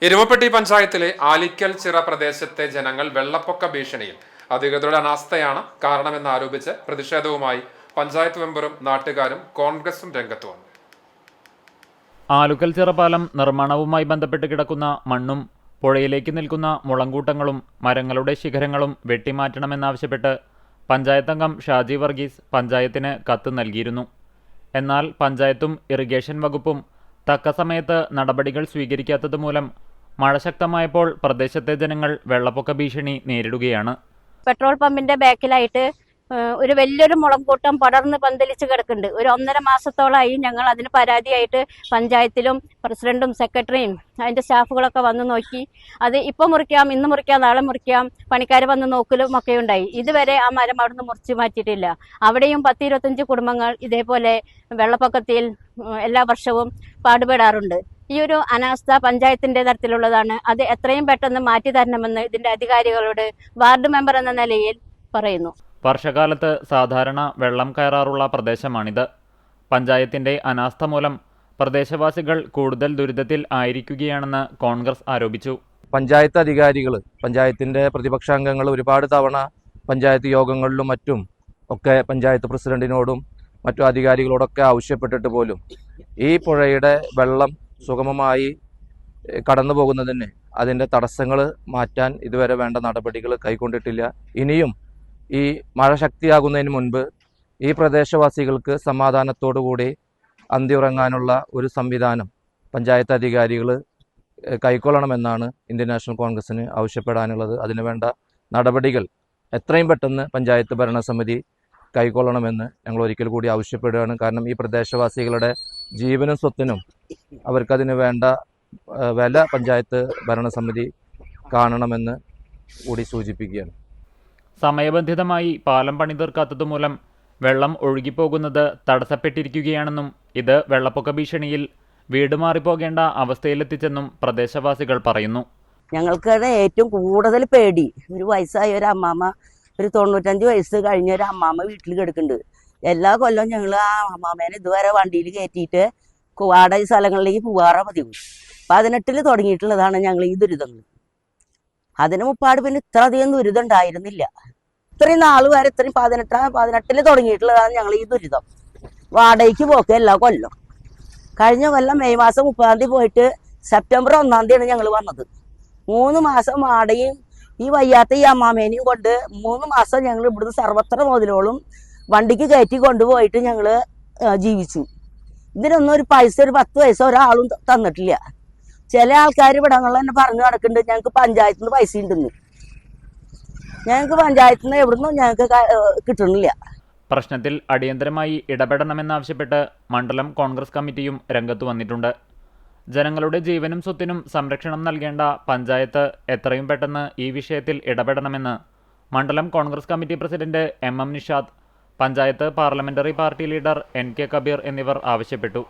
എരുമപ്പെട്ടി പഞ്ചായത്തിലെ ആലിക്കൽ ചിറ പ്രദേശത്തെ ജനങ്ങൾ വെള്ളപ്പൊക്ക ഭീഷണിയിൽ അധികൃതരുടെ അനാസ്ഥയാണ് കാരണമെന്ന് ആരോപിച്ച് പ്രതിഷേധവുമായി പഞ്ചായത്ത് മെമ്പറും നാട്ടുകാരും കോൺഗ്രസും രംഗത്ത് വന്നു. ആലുക്കൽ ചിറ പാലം നിർമ്മാണവുമായി ബന്ധപ്പെട്ട് കിടക്കുന്ന മണ്ണും പുഴയിലേക്ക് നിൽക്കുന്ന മുളങ്കൂട്ടങ്ങളും മരങ്ങളുടെ ശിഖരങ്ങളും വെട്ടിമാറ്റണമെന്നാവശ്യപ്പെട്ട് പഞ്ചായത്ത് അംഗം ഷാജി വർഗീസ് പഞ്ചായത്തിന് കത്ത് നൽകിയിരുന്നു. എന്നാൽ പഞ്ചായത്തും ഇറിഗേഷൻ വകുപ്പും തക്ക സമയത്ത് നടപടികൾ സ്വീകരിക്കാത്തത് മൂലം മഴ ശക്തമായപ്പോൾ പ്രദേശത്തെ ജനങ്ങൾ വെള്ളപ്പൊക്ക ഭീഷണി നേരിടുകയാണ്. പെട്രോൾ പമ്പിന്റെ ബാക്കിലായിട്ട് ഒരു വലിയൊരു മുളംകൂട്ടം പടർന്ന് പന്തലിച്ച് കിടക്കുന്നുണ്ട്. ഒരു 1.5 മാസത്തോളമായി ഞങ്ങൾ അതിന് പരാതിയായിട്ട് പഞ്ചായത്തിലും പ്രസിഡന്റും സെക്രട്ടറിയും അതിന്റെ സ്റ്റാഫുകളൊക്കെ വന്ന് നോക്കി. അത് ഇപ്പം മുറിക്കാം, ഇന്ന് മുറിക്കാം, നാളെ മുറിക്കാം, പണിക്കാർ വന്ന് നോക്കലും ഒക്കെ ഉണ്ടായി. ഇതുവരെ ആ മരം അവിടുന്ന് മുറിച്ച് മാറ്റിയിട്ടില്ല. അവിടെയും 10-25 കുടുംബങ്ങൾ ഇതേപോലെ വെള്ളപ്പൊക്കത്തിൽ എല്ലാ വർഷവും പാടുപെടാറുണ്ട്. ഈ ഒരു അനാസ്ഥ പഞ്ചായത്തിന്റെ തരത്തിലുള്ളതാണ്. അത് എത്രയും പെട്ടെന്ന് മാറ്റി തരണമെന്ന് ഇതിന്റെ അധികാരികളോട് വാർഡ് മെമ്പർ എന്ന നിലയിൽ പറയുന്നു. വർഷകാലത്ത് സാധാരണ വെള്ളം കയറാറുള്ള പ്രദേശമാണിത്. പഞ്ചായത്തിന്റെ അനാസ്ഥ മൂലം പ്രദേശവാസികൾ കൂടുതൽ ദുരിതത്തിൽ ആയിരിക്കുകയാണെന്ന് കോൺഗ്രസ് ആരോപിച്ചു. പഞ്ചായത്ത് അധികാരികൾ, പഞ്ചായത്തിന്റെ പ്രതിപക്ഷാംഗങ്ങൾ ഒരുപാട് തവണ പഞ്ചായത്ത് യോഗങ്ങളിലും മറ്റും ഒക്കെ പഞ്ചായത്ത് പ്രസിഡന്റിനോടും മറ്റു അധികാരികളോടൊക്കെ ആവശ്യപ്പെട്ടിട്ട് പോലും ഈ പുഴയുടെ വെള്ളം സുഗമമായി കടന്നു പോകുന്നതിന് അതിൻ്റെ തടസ്സങ്ങൾ മാറ്റാൻ ഇതുവരെ വേണ്ട നടപടികൾ കൈക്കൊണ്ടിട്ടില്ല. ഇനിയും ഈ മഴ ശക്തിയാകുന്നതിന് മുൻപ് ഈ പ്രദേശവാസികൾക്ക് സമാധാനത്തോടുകൂടി അന്തിയുറങ്ങാനുള്ള ഒരു സംവിധാനം പഞ്ചായത്ത് അധികാരികൾ കൈക്കൊള്ളണമെന്നാണ് ഇന്ത്യൻ നാഷണൽ കോൺഗ്രസിന് ആവശ്യപ്പെടാനുള്ളത്. അതിനുവേണ്ട നടപടികൾ എത്രയും പെട്ടെന്ന് പഞ്ചായത്ത് ഭരണസമിതി കൈക്കൊള്ളണമെന്ന് ഞങ്ങൾ ഒരിക്കൽ കൂടി ആവശ്യപ്പെടുകയാണ്. കാരണം ഈ പ്രദേശവാസികളുടെ ജീവനും സ്വത്തിനും അവർക്കതിന് വേണ്ട വില പഞ്ചായത്ത് ഭരണസമിതി കാണണമെന്ന് കൂടി സൂചിപ്പിക്കുകയാണ്. സമയബന്ധിതമായി പാലം പണി തീർക്കാത്തതുമൂലം വെള്ളം ഒഴുകിപ്പോകുന്നത് തടസ്സപ്പെട്ടിരിക്കുകയാണെന്നും ഇത് വെള്ളപ്പൊക്ക ഭീഷണിയിൽ വീട് മാറിപ്പോകേണ്ട അവസ്ഥയിലെത്തിച്ചെന്നും പ്രദേശവാസികൾ പറയുന്നു. ഞങ്ങൾക്ക് ഏറ്റവും കൂടുതൽ പേടി ഒരു വയസ്സായ ഒരു അമ്മാമ്മ, ഒരു 95 വയസ്സ് കഴിഞ്ഞ ഒരു അമ്മാമ്മ വീട്ടിൽ കിടക്കുന്നുണ്ട്. എല്ലാ കൊല്ലവും ഞങ്ങൾ ആ അമ്മാമ്മേനെ ഇതുവരെ വണ്ടിയിൽ കയറ്റിയിട്ട് വാടക സ്ഥലങ്ങളിലേക്ക് പോകാറ പതിവ്. 18-ൽ തുടങ്ങിയിട്ടുള്ളതാണ് ഞങ്ങൾ ഈ ദുരിതങ്ങൾ. അതിന് മുപ്പാട് പിന്നെ ഇത്ര അധികം ദുരിതം ഉണ്ടായിരുന്നില്ല. ഇത്രയും നാൾ വരെ ഇത്രയും 18-ൽ തുടങ്ങിയിട്ടുള്ളതാണ് ഞങ്ങൾ ഈ ദുരിതം. വാടകയ്ക്ക് പോക്ക് എല്ലാ കൊല്ലം. കഴിഞ്ഞ കൊല്ലം മെയ് മാസം 30-ാം തീയതി പോയിട്ട് സെപ്റ്റംബർ 1-ാം തീയതിയാണ് ഞങ്ങൾ വന്നത്. 3 മാസം വാടകയും ഈ വയ്യാത്ത ഈ അമ്മാമേനെയും കൊണ്ട് 3 മാസം ഞങ്ങൾ ഇവിടുന്ന് സർവത്ര മുതലോളം വണ്ടിക്ക് കയറ്റി കൊണ്ടുപോയിട്ട് ഞങ്ങൾ ജീവിച്ചു. ഇതിനൊന്നും ഒരു പൈസ, ഒരു 10 പൈസ ഒരാളും തന്നിട്ടില്ല. ചില ആൾക്കാർ ഇവിടങ്ങളിൽ തന്നെ പറഞ്ഞു നടക്കുന്നുണ്ട് ഞങ്ങൾക്ക് പഞ്ചായത്തിൽ നിന്ന് പൈസ ഉണ്ടെന്ന്. ഞങ്ങൾക്ക് പഞ്ചായത്തിൽ നിന്ന് എവിടുന്നും ഞങ്ങൾക്ക് കിട്ടണില്ല. പ്രശ്നത്തിൽ അടിയന്തരമായി ഇടപെടണമെന്നാവശ്യപ്പെട്ട് മണ്ഡലം കോൺഗ്രസ് കമ്മിറ്റിയും രംഗത്ത് വന്നിട്ടുണ്ട്. ജനങ്ങളുടെ ജീവനും സ്വത്തിനും സംരക്ഷണം നൽകേണ്ട പഞ്ചായത്ത് എത്രയും പെട്ടെന്ന് ഈ വിഷയത്തിൽ ഇടപെടണമെന്ന് മണ്ഡലം Congress committee president MM Nishad, panchayat parliamentary party leader NK Kabir എന്നിവർ ആവശ്യപ്പെട്ടു.